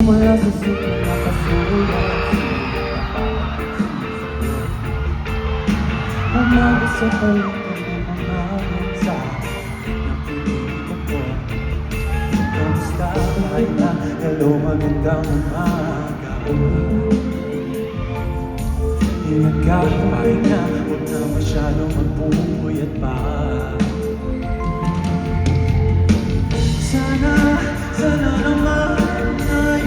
mula sa siklo na kasulat. Umaga sa palitan ng mga mensahe ng pinili ko. Kamusta kahit na hello, magandang umaga. Nagkakapahinga, huwag na masyadong magpupuyat pa. Sana naman ay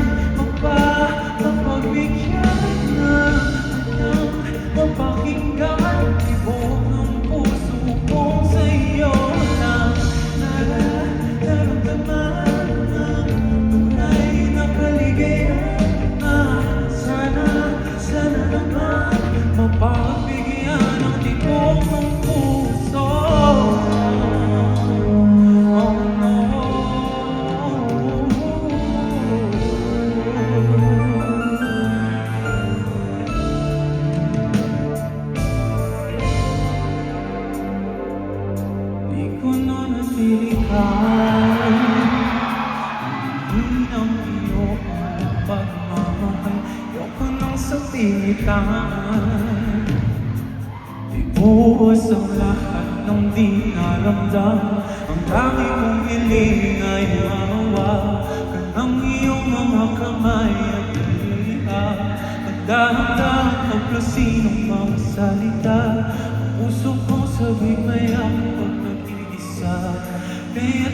mapagbigyan ng mapakinggan. Ibog ng puso ko sa iyo lang nararamdaman ng tunay na kaligayahan. Sana naman mapagbigyan ng tibok ng puso. Di ko na nasilikan ang ng iyong pagmamahal. Ayoko nang sapilitan. Ibuhos ang lahat ng di naramdam. Ang dami kong hiling ay mahawa ka ng iyong mga kamay at iha. At dahan-dahan pagplasin ng mga salita. Ang puso ko sabik maya pag nag-iisa. Kaya